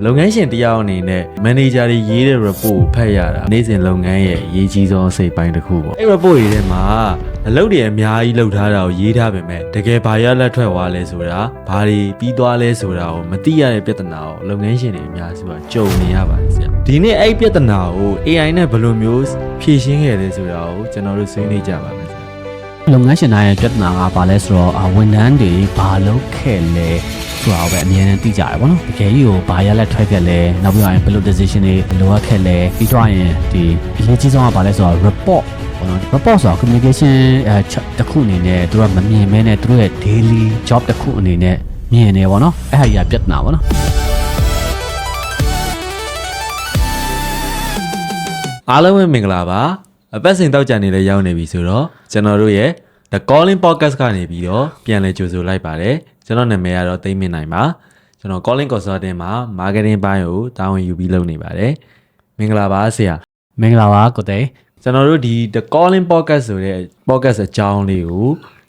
လုပ်ငန်းရှင်တယောက်အနေနဲ့ manager တွေရေးတဲ့ report ကိုဖတ်ရတာနေ့စဉ်လုပ်ငန်းရဲ့အရေးကြီးဆုံးအစိတ်ပိုင်းတစ်ခုပေါ့အဲ့ report တွေထဲမှာအလုပ်တွေအများကြီးလုပ်ထားတာကိုရေးထားပေမဲ့တကယ်ဘာရလက်ထွက်သွားလဲဆိုတာဘာတွေပြီးသွားလဲဆိုတာကိုမသိရတဲ့ပြဿနာကိုလုပ်ငန်းရှင်တွေအများစုကကြုံနေရပါတယ်ဆရာဒီနေ့အဲ့ပြဿနာကို AI နဲ့ဘယ်လိုမျိုးဖြေရှင်းခဲ့လဲဆိုတာကိုကျွန်တော်တို့ဆွေးနွေးကြပါမယ်ဆရာလုပ်ငန်းရှင်တိုင်းရဲ့ပြဿနာကဘာလဲဆိုတော့ဝန်ထမ်းတွေဘာလုပ်ခဲ့လဲဆိုတာကိုပဲအမြဲတမ်းသိကြတယ်ပေါ့နော်တကယ်ကြီးကိုဘာရလက်ထွက်ခဲ့လဲနောက်ပြီးရင်ဘယ်လို decision တွေလိုအပ်ခဲ့လဲပြီးတော့ရင်ဒီအရေးကြီးဆုံးကဘာလဲဆိုတော့ report ပေါ့နော် report ဆိုတာ communication တစ်ခုအနေနဲ့သူကမမြင်မဲနဲ့သူတို့ရဲ့ daily job တစ်ခုအနေနဲ့မြင်နေပေါ့နော်အဲ့ဟာကြီးကပြဿနာပေါ့နော်အားလုံးပဲမင်္ဂလာပါအပတ်စဉ်တောက်ကြနေလဲရောက်နေပြီဆိုတော့ကျွန်တော်တို့ရဲ့ The Calling Podcast ကနေပြီးတော့ပြန်လည်ကြိုဆိုလိုက်ပါတယ်ကျွန်တော်နာမည်ကတော့သိမ့်မင်းနိုင်ပါကျွန်တော် Calling Consulting မှာ Marketing ဘိုင်းကိုတာဝန်ယူပြီးလုပ်နေပါတယ်မင်္ဂလာပါဆရာမင်္ဂလာပါကိုသိကျွန်တော်တို့ဒီ The Calling Podcast ဆိုတဲ့ podcast အကြောင်းလေးကို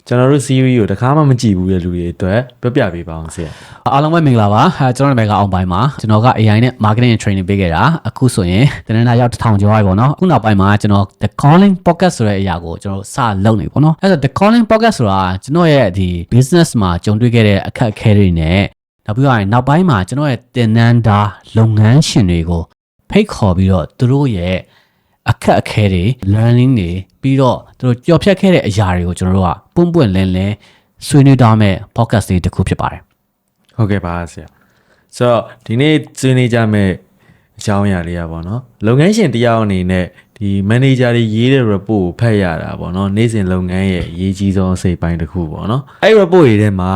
ကျွန်တော်တို့ series ကိုတခါမှမကြည့်ဘူးတဲ့လူတွေအတွက်ပြပြပေးပါအောင်ဆရာအားလုံးပဲမင်္ဂလာပါကျွန်တော်နာမည်ကအောင်ပိုင်းပါကျွန်တော်က AI နဲ့ marketing and training ပေးခဲ့တာအခုဆိုရင်တနင်္လာရောက်1000ကျော်ပြီပေါ့နော်အခုနောက်ပိုင်းမှာကျွန်တော် The Calling Podcast ဆိုတဲ့အရာကိုကျွန်တော်စလုပ်နေပေါ့နော်အဲ့ဒါ The Calling Podcast ဆိုတာကျွန်တော်ရဲ့ဒီ business မှာကြုံတွေ့ခဲ့တဲ့အခက်အခဲတွေနဲ့နောက်ပြီးတော့နောက်ပိုင်းမှာကျွန်တော်ရဲ့တင်နန်းတာလုပ်ငန်းရှင်တွေကိုဖိတ်ခေါ်ပြီးတော့သူတို့ရဲ့အခက်အခဲတွေ learning တွေပြီးတော့သူတို့ကြော်ဖြတ်ခဲ့တဲ့အရာတွေကိုကျွန်တော်တို့ကပွင့်လင်းဆွေးနွေးထားမဲ့ podcast တွေတစ်ခုဖြစ်ပါတယ်ဟုတ်ကဲ့ပါဆရာဆိုတော့ဒီနေ့ဆွေးနွေးကြမယ့်အကြောင်းအရာလေးอ่ะဗောနော်လုပ်ငန်းရှင်တယောက်အနေနဲ့ဒီ manager တွေရေးတဲ့ report ကိုဖတ်ရတာဗောနော်နေ့စဉ်လုပ်ငန်းရဲ့အရေးကြီးဆုံးအစိတ်ပိုင်းတစ်ခုဗောနော်အဲ့ report တွေထဲမှာ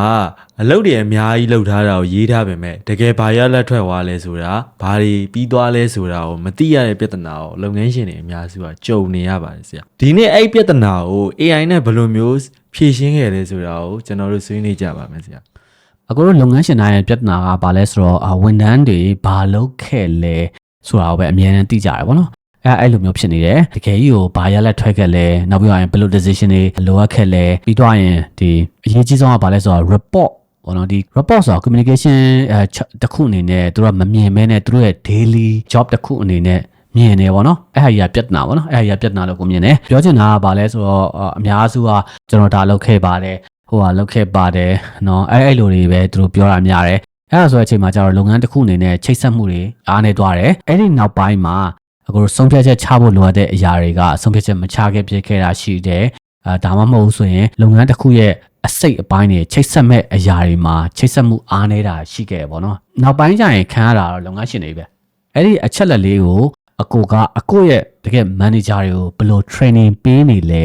အလုပ်တွေအများကြီးလုပ်ထားတာကိုရေးထားပေမဲ့တကယ်ဘာရလက်ထွက်သွားလဲဆိုတာဘာတွေပြီးသွားလဲဆိုတာကိုမသိရတဲ့ပြဿနာကိုလုပ်ငန်းရှင်တွေအများစုကကြုံနေရပါတယ်ဆရာဒီနေ့အဲ့ပြဿနာကို AI နဲ့ဘယ်လိုမျိုးဖြေရှင်းခဲ့လဲဆိုတာကိုကျွန်တော်တို့ဆွေးနွေးကြပါမယ်ဆရာအခုတို့လုပ်ငန်းရှင်တိုင်းရဲ့ပြဿနာကဘာလဲဆိုတော့ဝန်ထမ်းတွေဘာလုပ်ခဲ့လဲဆိုတာကိုပဲအမြဲတမ်းသိကြတယ်ပေါ့နော်အဲ့လိုမျိုးဖြစ်နေတယ်တကယ်ကြီးကိုဘာရလက်ထွက်ခဲ့လဲနောက်ပြီးရင်ဘယ်လို decision တွေလိုအပ်ခဲ့လဲပြီးတော့ရင်ဒီအရေးကြီးဆုံးကဘာလဲဆိုတော့ report ပေါ့နော်ဒီ report ဆိုတာ communication တစ်ခုအနေနဲ့သူတို့ကမမြင်မဲနဲ့သူတို့ရဲ့ daily job တစ်ခုအနေနဲ့မြင်နေပေါ့နော်အဲ့ဟာကြီးကပြဿနာပေါ့နော်အဲ့ဟာကြီးကပြဿနာလို့ကိုမြင်တယ်ပြောချင်တာကဘာလဲဆိုတော့အများစုကကျွန်တော်ဒါလုပ်ခဲ့ပါတယ်ဟိုကလုပ်ခဲ့ပါတယ်เนาะအဲ့လိုတွေပဲသူတို့ပြောတာများတယ်အဲ့ဒါဆိုတဲ့အချိန်မှာကျတော့လုပ်ငန်းတစ်ခုအနေနဲ့ချိတ်ဆက်မှုတွေအားနေသွားတယ်အဲ့ဒီနောက်ပိုင်းမှာအခုဆုံးဖြတ်ချက်ချဖို့လိုအပ်တဲ့အရာတွေကဆုံးဖြတ်ချက်မချခဲ့ဖြစ်ခဲ့တာရှိတယ်ဒါမှမဟုတ်ဆိုရင်လုပ်ငန်းတစ်ခုရဲ့အစိတ်အပိုင်းတွေချိတ်ဆက်မဲ့အရာတွေမှာချိတ်ဆက်မှုအားနေတာရှိခဲ့ပေါ့နော်နောက်ပိုင်းကျရင်ခံရတာတော့လုပ်ငန်းရှင်တွေပဲအဲ့ဒီအချက်လက်လေးကိုအကိုရဲ့တကယ် manager တွေကိုဘယ်လို training ပေးနေလဲ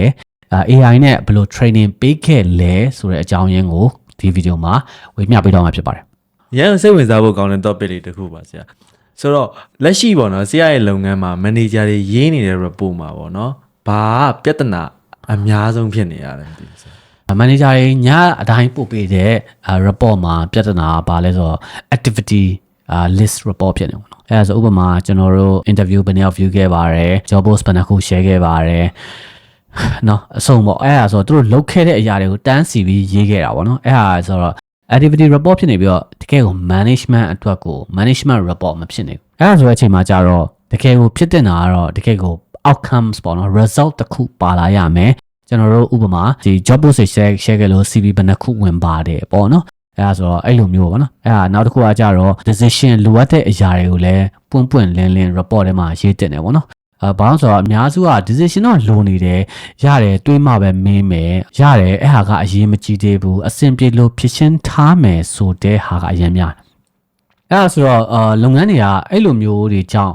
AI နဲ့ဘယ်လို training ပေးခဲ့လဲဆိုတဲ့အကြောင်းရင်းကိုဒီဗီဒီယိုမှာဝေမျှပေးတော့မှာဖြစ်ပါတယ်။ရန်စိတ်ဝင်စားဖို့ကောင်းတဲ့ topic လေးတစ်ခုပါဆရာ။ဆိုတော့လက်ရှိပေါ့နော်ဆရာရဲ့လုပ်ငန်းမှာ manager တွေရေးနေတဲ့ report မှာပေါ့နော်။ဘာပြဿနာအများဆုံးဖြစ်နေရလဲမသိဘူးဆရာ။ manager တွေညအတိုင်းပို့ပေးတဲ့ report မှာပြဿနာဘာလဲဆိုတော့ activity list report ဖြစ်နေပေါ့နော်။အဲဒါဆိုဥပမာကျွန်တော်တို့ interview ဘယ်နှစ်ယောက် view ခဲ့ပါတယ် job post ဘယ်နှခု share ခဲ့ပါတယ်နော်အဆုံးပေါ့အဲ့ဒါဆိုတော့သူတို့လုတ်ခဲ့တဲ့အရာတွေကိုတန်းစီပြီးရေးခဲ့တာပေါ့နော်အဲ့ဒါဆိုတော့ activity report ဖြစ်နေပြီးတော့တကယ်ကို management အတွက်ကို management report မဖြစ်နေဘူးအဲ့ဒါဆိုတဲ့အချိန်မှာကျတော့တကယ်ကိုဖြစ်တင်တာကတော့တကယ်ကို outcomes ပေါ့နော် result တစ်ခုပါလာရမယ်ကျွန်တော်တို့ဥပမာဒီ job post share ခဲ့လို့ CV ဘယ်နှခုဝင်ပါတယ်ပေါ့နော်အဲ့ဒါဆိုတော့အဲ့လိုမျိုးပေါ့နော်အဲ့ဒါနောက်တစ်ခုကကျတော့ decision လိုအပ်တဲ့အရာတွေကိုလည်းပွင့်လင်း report ထဲမှာရေးတင်တယ်ပေါ့နော်ဘာလို့ဆိုတော့အများစုက decision တော့လိုနေတယ်ရတယ်တွေးမှပဲမင်းမယ်ရတယ်အဲ့ဟာကအရေးမကြီးသေးဘူးအဆင်ပြေလို့ဖြစ်ရှင်းထားမယ်ဆိုတဲ့ဟာကအရင်များအဲ့ဒါဆိုတော့လုပ်ငန်းတွေကအဲ့လိုမျိုးတွေကြောင့်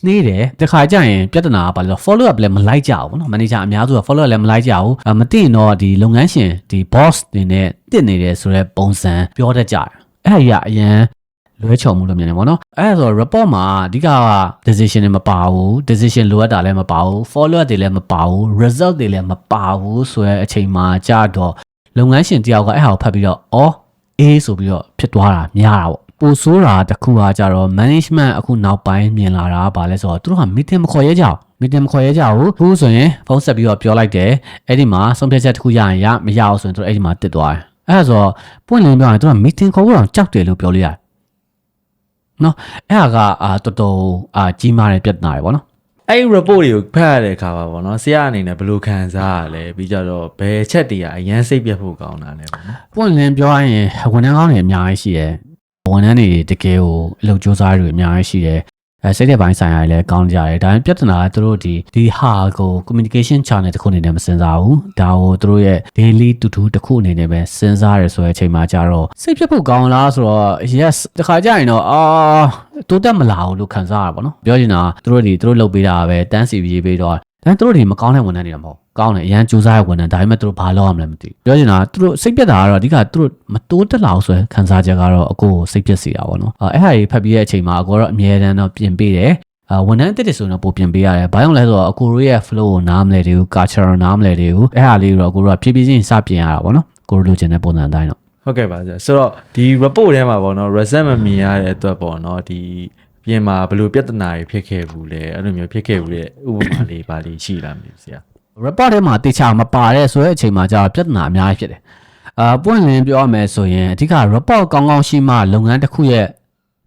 နှေးတယ်တခါကျရင်ပြဿနာကဘာလဲ follow up လည်းမလိုက်ကြဘူးเนาะ manager အများစုက follow up လည်းမလိုက်ကြဘူးမသိရင်တော့ဒီလုပ်ငန်းရှင်ဒီ boss တွေနဲ့တစ်နေတယ်ဆိုတော့ပုံစံပြောတတ်ကြတယ်အဲ့ဒါကြီးကအရင်လွဲချော်မှုလို့မြင်တယ်ပေါ့နော်အဲ့ဒါဆို report မှာအဓိက decision တွေမပါဘူး decision လိုအပ်တာလည်းမပါဘူး follow up တွေလည်းမပါဘူး result တွေလည်းမပါဘူးဆိုရဲအချိန်မှာကြာတော့လုပ်ငန်းရှင်တယောက်ကအဲ့ဟာကိုဖတ်ပြီးတော့အေးဆိုပြီးတော့ဖြစ်သွားတာများတာပေါ့ပိုဆိုးတာတခုကကြတော့ management အခုနောက်ပိုင်းမြင်လာတာဗာလဲဆိုတော့သူတို့က meeting မခေါ်ရဲကြဘူးခုဆိုရင်ဖုန်းဆက်ပြီးတော့ပြောလိုက်တယ်အဲ့ဒီမှာဆုံးဖြတ်ချက်တစ်ခုရရင်မရအောင်ဆိုရင်သူတို့အဲ့ဒီမှာတစ်သွားတယ်အဲ့ဒါဆိုပွင့်လင်းပြောရင်သူက meeting ခေါ်ဖို့တော့ကြောက်တယ်လို့ပြောလို့ရတယ် နော်အဲ့ဟာကတော်တော်ကြီးမားတဲ့ပြဿနာတွေပေါ့နော် အဲ့ report တွေကိုဖတ်ရတဲ့အခါပါပေါ့နော်ဆရာအနေနဲ့ဘယ်လိုခံစားရလဲပြီးကြတော့ဘယ်ချက်တည်းကအရန်စိတ်ပြတ်ဖို့ကောင်းတာလဲပေါ့နော် ပွင့်လင်းပြောရရင်ဝန်ထမ်းကောင်းတွေအများကြီးရှိတယ်ဝန်ထမ်းတွေတကယ်ကိုအလုပ်ကြိုးစားတွေအများကြီးရှိတယ်စိတ်တဲ့ပိုင်းဆိုင်ရာတွေလည်းကောင်းကြတယ်ဒါပေမဲ့ပြဿနာကသူတို့ဒီဟာကို communication channel တစ်ခုအနေနဲ့မစင်စားဘူးဒါကိုသူတို့ရဲ့ daily to do တစ်ခုအနေနဲ့ပဲစဉ်းစားရဆိုတဲ့အချိန်မှာကြတော့စိတ်ပြတ်ဖို့ကောင်းလားဆိုတော့ yes တခါကြရင်တော့တိုးတက်မလာဘူးလို့ခံစားရပါတော့ပြောချင်တာသူတို့လုပ်ပေးတာပဲတန်းစီရေးပေးတော့ဒါသူတို့မကောင်းတဲ့ဝန်ထမ်းတွေတော့မဟုတ်ကောင်းတယ်အရန်ကြိုးစားတဲ့ဝန်ထမ်းဒါပေမဲ့သူတို့ဘာလုပ်ရမလဲမသိဘူးပြောချင်တာသူတို့စိတ်ပြတ်တာကတော့အဓိကသူတို့မတိုးတက်လာအောင်ဆိုခံစားချက်ကတော့အကိုကိုစိတ်ပြတ်စေတာပေါ့နော်အဲ့ဟာကြီးဖတ်ပြီးတဲ့အချိန်မှာအကိုတော့အမြဲတမ်းတော့ပြင်ပေးတယ်ဝန်ထမ်းအသစ်တွေဆိုရင်တော့ပို့ပြင်ပေးရတယ်ဘာကြောင့်လဲဆိုတော့အကိုတို့ရဲ့ flow ကိုနားမလဲတယ်ဘူး culture နားမလဲတယ်ဘူးအဲ့ဟာလေးတော့အကိုတို့ကဖြည်းဖြည်းချင်းစပြင်ရတာပေါ့နော်ကိုတို့လိုချင်တဲ့ပုံစံအတိုင်းတော့ ဟုတ်ကဲ့ပါဆရာဆိုတော့ဒီ report ထဲမှာပေါ့နော် result မမြင်ရတဲ့အတွက်ပေါ့နော်ဒီပြင်မှာဘယ်လိုပြဿနာတွေဖြစ်ခဲ့ဘူးလဲအဲ့လိုမျိုးဖြစ်ခဲ့ဘူးတဲ့ဥပမာလေးပါလေးရှိလားမသိဘူးဆရာ report ထဲမှာတေချာမပါတဲ့ဆိုတဲ့အချိန်မှာကြာပြဿနာအများကြီးဖြစ်တယ်ပွင့်လင်းပြောရမယ်ဆိုရင်အဓိက report ကောင်းကောင်းရှိမှလုပ်ငန်းတစ်ခုရဲ့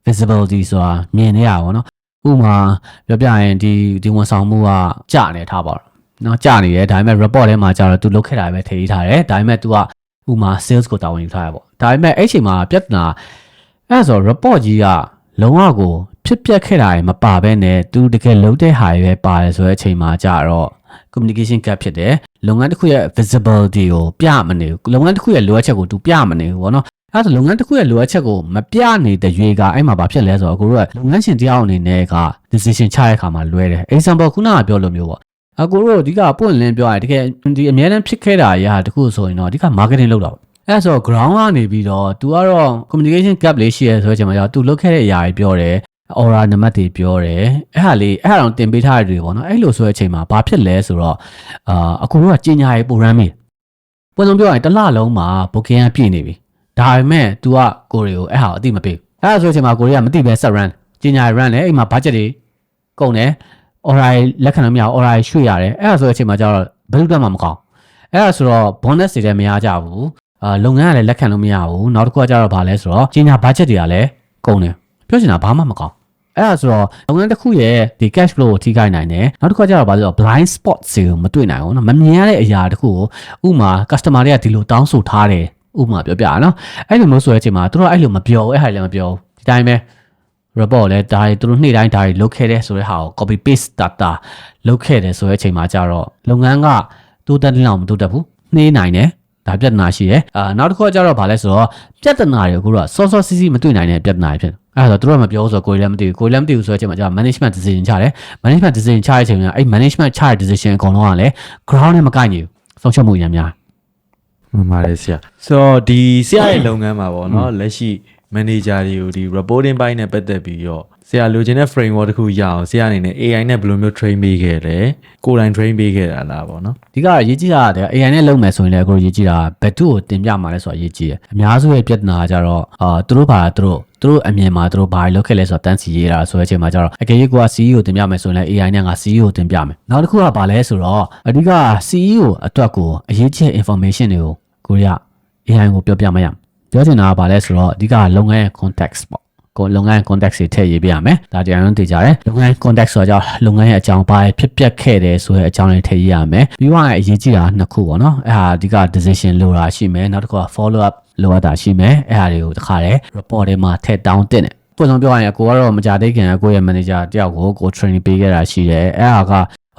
visibility ဆိုတာမြင်နေရပါတော့ဥပမာပြောပြရင်ဒီဝန်ဆောင်မှုကကျနေထားပါတော့နော်ကျနေတယ်ဒါပေမဲ့ report ထဲမှာကြာတော့ तू လုတ်ခဲ့တာပဲထည့်ထားတယ်ဒါပေမဲ့ तू ကဥပမာ sales ကိုတာဝန်ယူထားရပေါ့ဒါပေမဲ့အဲ့ချိန်မှာပြဿနာအဲ့ဆို report ကြီးကလုံးဝကိုဖြစ်ပျက်ခဲ့တာမပါဘဲနဲ့ तू တကယ်လုံးတဲ့ဟာပဲပါတယ်ဆိုတဲ့အချိန်မှာကြာတော့ communication gap ဖြစ်တယ်လုပ်ငန်းတစ်ခုရဲ့ visibility ကိုပြမနေဘူးလုပ်ငန်းတစ်ခုရဲ့လိုအပ်ချက်ကို तू ပြမနေဘူးဗောနော်အဲ့ဒါလုပ်ငန်းတစ်ခုရဲ့လိုအပ်ချက်ကိုမပြနေတဲ့ရွေကအဲ့မှာဘာဖြစ်လဲဆိုတော့ကိုတို့ကလုပ်ငန်းရှင်တယောက်အနေနဲ့က decision ချတဲ့အခါမှာလွဲတယ် example ခုနကပြောလိုမျိုးပေါ့အကိုတို့အဓိကပွင့်လင်းပြောရရင်တကယ်ဒီအများနဲ့ဖြစ်ခဲ့တာရာတခုဆိုရင်တော့အဓိက marketing လုပ်တာပေါ့အဲ့ဆို ground ကနေပြီးတော့ तू ကတော့ communication gap လေးရှိရဲဆိုတဲ့အချိန်မှာကျတော့ तू လုပ်ခဲ့တဲ့အရာတွေပြောတယ်aura နံပါတ်တွေပြောတယ်အဲ့ဟာတော့တင်ပေးထားရတွေပေါ့နော်အဲ့လိုဆိုတဲ့အချိန်မှာဘာဖြစ်လဲဆိုတော့အခုတော့ကြီးညာရေး program ကြီးပုံစံပြောရရင်တစ်လလုံးမှာ booking ပြည့်နေပြီဒါပေမဲ့ तू ကကိုရီကိုအဲ့ဟာအတိမပေးအဲ့ဒါဆိုတဲ့အချိန်မှာကိုရီကမသိပဲ set run ကြီးညာရေး run လဲအိမ်မှာ budget တွေကုန်တယ် aura လက်ခံလို့မရအောင် aura ရွှေ့ရတယ်အဲ့ဒါဆိုတဲ့အချိန်မှာကျတော့ဘယ်လိုမှမကောင်းအဲ့ဒါဆိုတော့ bonus တွေလည်းမရကြဘူးလုပ်ငန်းကလည်းလက်ခံလို့မရဘူးနောက်တစ်ခုကကျတော့ဘာလဲဆိုတော့ကြီးညာ budget တွေကလည်းကုန်တယ်ပြောချင်တာဘာမှမကောင်းအဲ့ဒါဆိုတော့လုပ်ငန်းတစ်ခုရဲ့ဒီ cash flow ကိုထိခိုက်နိုင်တယ်နောက်တစ်ခုကကျတော့ဘာလဲဆိုတော့ blind spot တွေကိုမတွေ့နိုင်ဘူးเนาะမမြင်ရတဲ့အရာတစ်ခုကိုဥမာ customer တွေကဒီလိုတောင်းဆိုထားတယ်ဥမာပြောပြရနော်အဲ့လိုမျိုးဆိုတဲ့အချိန်မှာသူတို့အဲ့လိုမပြောဘူးအဲ့ဟာလည်းမပြောဘူးဒီတိုင်းပဲ report လဲဒါတွေသူတို့နေ့တိုင်းဒါတွေလုပ်ခဲ့တဲ့ဆိုတဲ့ဟာကို copy paste data လုပ်ခဲ့တယ်ဆိုတဲ့အချိန်မှာကျတော့လုပ်ငန်းကတိုးတက်နေအောင်မတိုးတက်ဘူးနှေးနိုင်တယ်ဒါပြဿနာရှိတယ်နောက်တစ်ခုကကျတော့ဘာလဲဆိုတော့ပြဿနာတွေအခုတော့စောစောစီးစီးမတွေ့နိုင်တဲ့ပြဿနာတွေဖြစ်အဲ့ဒါဆိုတော့သူတို့ကမပြောဆိုကိုယ်လည်းမသိဘူးကိုယ်လည်းမသိဘူးဆိုတဲ့အချိန်မှာကျတော့ management decision ချတယ် management decision ချတဲ့အချိန်မှာအဲ့ management ချတဲ့ decision အကုန်လုံးကလည်း ground နဲ့မကိုက်ညီဘူးဆုံးရှုံးမှုရများမှန်ပါတယ်ဆရာဆိုတော့ဒီဆရာရဲ့လုပ်ငန်းမှာပေါ့နော်လက်ရှိ manager တွေကိုဒီ reporting ဘိုင်းနဲ့ပတ်သက်ပြီးတော့ဆရာလိုချင်တဲ့ framework တစ်ခုရအောင်ဆရာအနေနဲ့ AI နဲ့ဘယ်လိုမျိုး train ပေးခဲ့လဲကိုယ်တိုင် train ပေးခဲ့တာလားပေါ့နော်ဒီကရေးကြည့်တာတဲ့ AI နဲ့လုပ်မယ်ဆိုရင်လည်းကိုရေးကြည့်တာဘယ်သူ့ကိုတင်ပြမှာလဲဆိုတာရေးကြည့်ရအများစုရဲ့ပြဿနာကကြတော့သူတို့အမြင်မှာသူတို့ဘာလုပ်ခဲ့လဲဆိုတာတန်းစီရေးတာဆိုတဲ့အချိန်မှာကျတော့အကယ်၍ကိုက CEO တင်ပြမယ်ဆိုရင်လည်း AI နဲ့ငါ CEO တင်ပြမယ်နောက်တစ်ခုကဘာလဲဆိုတော့အဓိက CEO အတွက်ကိုအရေးကြီး information တွေကိုကိုရ AI ကိုပြောပြမရပြောချင်တာကဘာလဲဆိုတော့အဓိကလုပ်ငန်းရဲ့ context ပေါ့ကိုလုပ်ငန်း context တွေထည့်ရေးပြရမယ်ဒါတရားရုံးသိကြတယ်လုပ်ငန်း context ဆိုတော့လုပ်ငန်းရဲ့အကြောင်းဘာဖြစ်ပျက်ခဲ့တယ်ဆိုတဲ့အကြောင်းတွေထည့်ရေးရမယ်ပြီးတော့အရေးကြီးတာနှစ်ခုပေါ့နော်အဲ့ဟာအဓိက decision လိုတာရှိမယ်နောက်တစ်ခုက follow up လိုအပ်တာရှိမယ်အဲ့ဟာတွေကိုတခါတည်း report တွေမှာထည့်တောင်းတင်တယ်ပုံစံပြောရရင်ကိုကတော့မကြသေးခင်ကိုရဲ့ manager တယောက်ကို training ပေးခဲ့တာရှိတယ်အဲ့ဟာက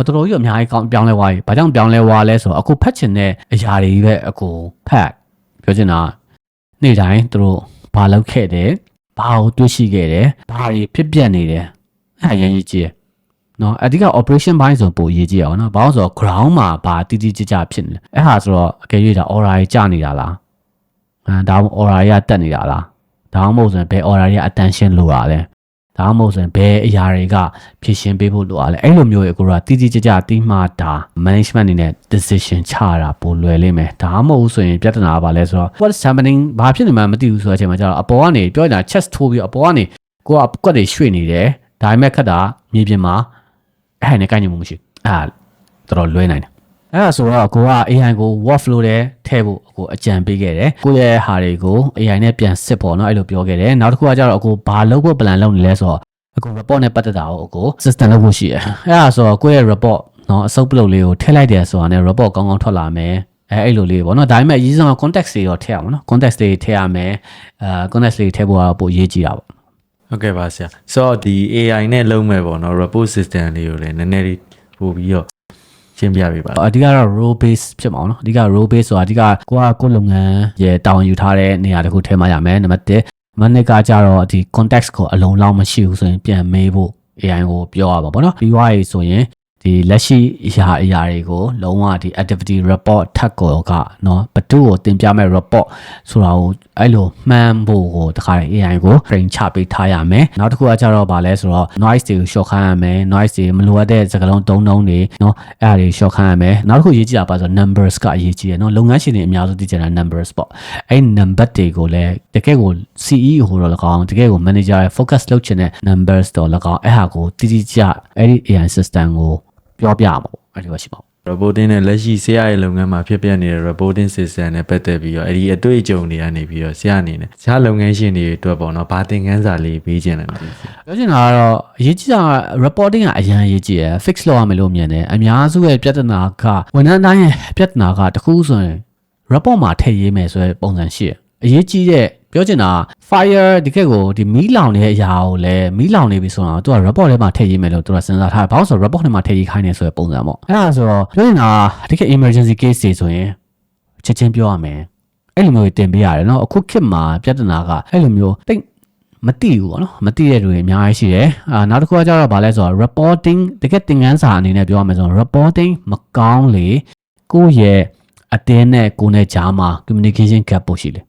တော်တော်ကြီးအများကြီးပြောင်းလဲသွားပြီဘာကြောင့်ပြောင်းလဲသွားလဲဆိုတော့အခုဖတ်ချင်တဲ့အရာတွေပဲအခုဖတ်ပြောချင်တာနေ့တိုင်းသူတို့ဘာလုပ်ခဲ့တယ်ဘာကိုတွေးရှိခဲ့တယ်ဘာတွေဖြစ်ပျက်နေတယ်အဲ့အရင်ကြီးကြည့်နော်အဓိက operation ဘိုင်းဆိုပိုရေးကြည့်အောင်နော်ဘာလို့ဆိုတော့ ground မှာဘာတိတိကျကျဖြစ်နေလဲအဲ့ဟာဆိုတော့အကယ်၍ဒါ aura ကြီးကျနေတာလားဒါမှမဟုတ် aura ကြီးတက်နေတာလားဒါမှမဟုတ်ဆိုရင်ဘယ် aura ကြီး attention လိုတာလဲဒါမှမဟုတ်ဆိုရင်ဘယ်အရာတွေကဖြည့်ရှင်းပေးဖို့လိုတာလဲအဲ့လိုမျိုးရေကိုကတိတိကျကျတိမှတာ management အနေနဲ့ decision ချတာပိုလွယ်လိမ့်မယ်ဒါမှမဟုတ်ဆိုရင်ပြဿနာပါလဲဆိုတော့ what's happening ဘာဖြစ်နေမှမသိဘူးဆိုတဲ့အချိန်မှာကျတော့အပေါ်ကနေပြောနေတာ chest ထိုးပြီးအပေါ်ကနေကိုကကွက်တွေရွှေ့နေတယ်ဒါပေမဲ့ခက်တာမြေပြင်မှာအဲ့နဲ့ကိုင်းနေမှုမရှိတော်တော်လွဲနိုင်တယ် အဲ့ဒါဆိုတော့ကိုက AI ကို workflow ထဲထည့်ဖို့ကိုအကြံပေးခဲ့တယ်ကိုရဲ့ဟာတွေကို AI နဲ့ပြန်စစ်ပေါ့နော်အဲ့လိုပြောခဲ့တယ်နောက်တစ်ခုကကျတော့ကိုဘာလုပ်ဖို့ plan လုပ်နေလဲဆိုတော့ကို report နဲ့ပတ်သက်တာကို system လုပ်ဖို့ရှိတယ်အဲ့ဒါဆိုတော့ကိုရဲ့ report နော်အစုပ်ပလုတ်လေးကိုထည့်လိုက်တယ်ဆိုတာနဲ့ report ကောင်းကောင်းထွက်လာမယ်အဲ့လိုလေးပေါ့နော်ဒါပေမဲ့အရေးဆုံး context တွေတော့ထည့်ရမှာနော် context တွေထည့်ရမယ်context တွေထည့်ဖို့ကတော့ပိုအရေးကြီးတာပေါ့ဟုတ်ကဲ့ပါဆရာဆိုတော့ဒီ AI နဲ့လုံးမဲ့ပေါ့နော် report system လေးကိုလည်းနည်းနည်းလေးပို့ပြီးတော့ရှင်းပြပေးပါအဓိကတော့ role base ဖြစ်မှာနော်အဓိက role base ဆိုတာအဓိကကိုလုပ်ငန်းရဲ့တာဝန်ယူထားတဲ့နေရာတစ်ခုထဲမှာရမယ်နံပါတ်1မနစ်ကကြတော့ဒီ context ကိုအလုံးလောက်မရှိဘူးဆိုရင်ပြန်မေးဖို့ AI ကိုပြောရပါပေါ့နော်ပြီးွားရေးဆိုရင်ဒီလက်ရှိအရာတွေကိုလုံးဝဒီ activity report ထပ်ကောကเนาะဘသူ့ကိုတင်ပြမဲ့ report ဆိုတာကိုအဲ့လိုမှန်းဖို့ကိုတခါ AI ကို train ချပေးထားရမယ်နောက်တစ်ခုကကြတော့ဗာလဲဆိုတော့ noise တွေကို short ခိုင်းရမယ် noise တွေမလိုအပ်တဲ့စကားလုံးတုံးတွေเนาะအဲ့ဒါတွေ short ခိုင်းရမယ်နောက်တစ်ခုရေးကြည့်တာပါဆို numbers ကအရေးကြီးတယ်เนาะလုပ်ငန်းရှင်တွေအများစုသိကြတာ numbers ပေါ့အဲ့ number တွေကိုလည်းတကယ်ကို CEO ဟိုတော့၎င်းတကယ်ကို manager ရဲ့ focus လုပ်ချင်တဲ့ numbers တော့၎င်းအဲ့ဟာကိုတိတိကျအဲ့ဒီ AI system ကိုပြောပြမှာပေါ့အဲ့ဒီပါရှိပါ reporting နဲ့လက်ရှိဆရာရဲ့လုပ်ငန်းမှာဖြစ်ပျက်နေတဲ့ reporting system နဲ့ပတ်သက်ပြီးတော့အဲ့ဒီအတွေ့အကြုံတွေကနေပြီးတော့ဆရာအနေနဲ့ဆရာလုပ်ငန်းရှင်တွေအတွက်ပေါ့နော်ဘာသင်ခန်းစာလေးပေးခြင်းလဲမသိဘူးပြောချင်တာကတော့အရေးကြီးတာ reporting ကအရင်အရေးကြီးရယ် fix လုပ်ရမယ်လို့မြင်တယ်အများစုရဲ့ပြဿနာကဝန်ထမ်းတိုင်းရဲ့ပြဿနာကတခုဆိုရင် report မှာထည့်ရေးမယ်ဆိုတဲ့ပုံစံရှိရယ်အရေးကြီးတဲ့ပြောချင်တာ fire ဒီကက်ကိုဒီမီးလောင်နေတဲ့အရာကိုလည်းမီးလောင်နေပြီဆိုတော့သူက report ထဲမှာထည့်ရေးမယ်လို့သူကစဉ်းစားထားတယ်ဘာလို့ဆို report ထဲမှာထည့်ရေးခိုင်းနေဆိုတဲ့ပုံစံပေါ့အဲ့ဒါဆိုတော့ပြောချင်တာဒီကက် emergency case တွေဆိုရင်ချက်ချင်းပြောရမယ်အဲ့လိုမျိုးတင်ပေးရတယ်เนาะအခုခေတ်မှာပြဿနာကအဲ့လိုမျိုးတိတ်မသိဘူးပေါ့နော်မသိတဲ့လူတွေအများကြီးရှိတယ်နောက်တစ်ခုကကျတော့ဗာလဲဆိုတော့ reporting တကယ်သင်ခန်းစာအနေနဲ့ပြောရမယ်ဆိုတော့ reporting မကောင်းလေကိုယ့်ရဲ့အတင်းနဲ့ကိုယ်နဲ့ကြားမှာ communication gap ပို့ရှိလေ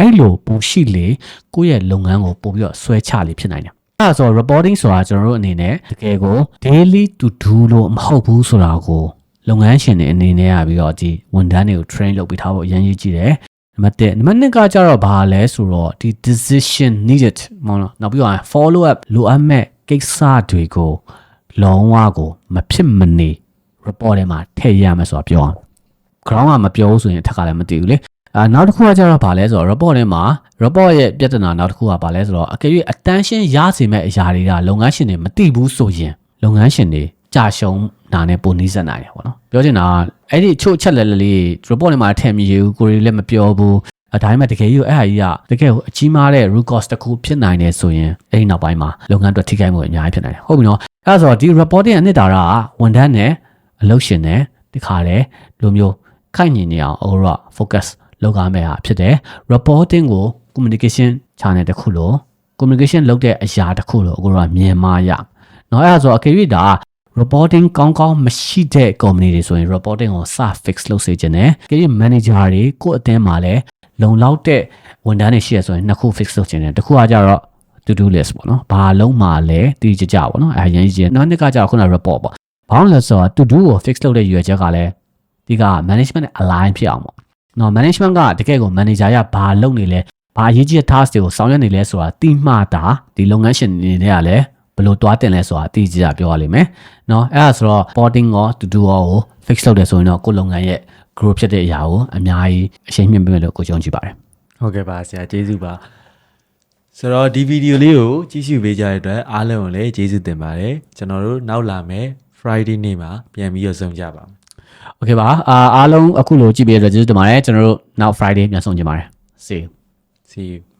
အဲ့လိုပို့ရှိလေကိုယ့်ရဲ့လုပ်ငန်းကိုပို့ပြီးတော့ဆွဲချလေဖြစ်နိုင်တယ်အဲ့ဒါဆို reporting ဆိုတာကျွန်တော်တို့အနေနဲ့တကယ်ကို daily to do လို့မဟုတ်ဘူးဆိုတာကိုလုပ်ငန်းရှင်တွေအနေနဲ့ရပြီးတော့ဒီဝန်ထမ်းတွေကို train လုပ်ပေးထားဖို့အရင်ကြီးကြည့်တယ်နံပါတ်1နံပါတ်2ကကြတော့ဘာလဲဆိုတော့ဒီ decision needed မဟုတ်လားနောက်ပြီးတော့ follow up လိုအပ်မဲ့ကိစ္စတွေကိုလုံးဝကိုမဖြစ်မနေ report ထဲမှာထည့်ရမယ်ဆိုတာပြောအောင် ground ကမပြောဘူးဆိုရင်အထက်ကလည်းမသိဘူးလေနောက်တစ်ခုကကြတော့ဘာလဲဆိုတော့ report ထဲမှာ report ရဲ့ပြဿနာနောက်တစ်ခုကဘာလဲဆိုတော့အကယ်၍ attention ရစေမဲ့အရာတွေကလုပ်ငန်းရှင်တွေမသိဘူးဆိုရင်လုပ်ငန်းရှင်တွေကြာရှုံးနာနဲ့ပုံနှိစက်နိုင်တယ်ပေါ့နော်ပြောချင်တာအဲ့ဒီချို့ချက်လက်လေး report ထဲမှာထည့်မရဘူးကိုရီလည်းမပြောဘူးဒါပေမဲ့တကယ်ကြီးအဲ့ဟာကြီးကတကယ်ကိုအကြီးမားတဲ့ root cause တစ်ခုဖြစ်နိုင်တယ်ဆိုရင်အဲ့ဒီနောက်ပိုင်းမှာလုပ်ငန်းအတွက်ထိခိုက်မှုအများကြီးဖြစ်နိုင်တယ်ဟုတ်ပြီနော်အဲ့ဒါဆိုတော့ဒီ reporting အနှစ်သာရကဝန်ထမ်းနဲ့အလုပ်ရှင်နဲ့ဒီခါလေလိုမျိုးခိုင်ညီနေအောင် overall focus လုပ်ရမယ့်ဟာဖြစ်တယ် reporting ကို communication channel တစ်ခုလို့ communication လုပ်တဲ့အရာတစ်ခုလို့အခုတော့မြင်မှာရနော်အဲ့ဒါဆိုအကယ်၍ဒါ reporting ကောင်းကောင်းမရှိတဲ့ company တွေဆိုရင် reporting ကိုစ fix လုပ်စေချင်တယ်အကယ်၍ manager တွေကိုယ့်အသင်းမှာလည်းလုံလောက်တဲ့ဝန်ထမ်းတွေရှိရဆိုရင်နှစ်ခု fix လုပ်ချင်တယ်တစ်ခုကကြတော့ to do list ပေါ့နော်ဘာလုံးမှာလဲတည်ကြကြပေါ့နော်အဲရင်းကြီးနောက်တစ်ခါကျတော့ခုန report ပေါ့ဘာလို့လဲဆိုတော့ to do ကို fix လုပ်တဲ့ရွယ်ချက်ကလည်းဒီက management နဲ့ align ဖြစ်အောင်ပေါ့နော် management ကတကယ်ကို manager ရဘာလုပ်နေလဲဘာအရေးကြီးတဲ့ task တွေကိုဆောင်ရွက်နေလဲဆိုတာတိမှတာဒီလုပ်ငန်းရှင်တွေနဲ့ကလည်းဘယ်လိုတွားတင်လဲဆိုတာသိကြရပြောရလိမ့်မယ်နော်အဲ့ဒါဆိုတော့ reporting ကို to do ကို fix လုပ်တယ်ဆိုရင်တော့ကိုယ်လုပ်ငန်းရဲ့ grow ဖြစ်တဲ့အရာကိုအများကြီးအရှိန်မြင့်ပေးမယ်လို့ကိုယုံကြည်ပါတယ်ဟုတ်ကဲ့ပါဆရာကျေးဇူးပါဆိုတော့ဒီဗီဒီယိုလေးကိုကြည့်ရှုပေးကြတဲ့အတွက်အားလုံးကိုလည်းကျေးဇူးတင်ပါတယ်ကျွန်တော်တို့နောက်လာမယ့် Friday နေ့မှာပြန်ပြီးတော့ဆုံကြပါမယ်โอเคပါအားလုံးအခုလိုကြည့်ပေးရတဲ့ကျေးဇူးတင်ပါတယ်ကျွန်တော်တို့နောက် Friday ပြန်ဆုံကြပါမယ် see you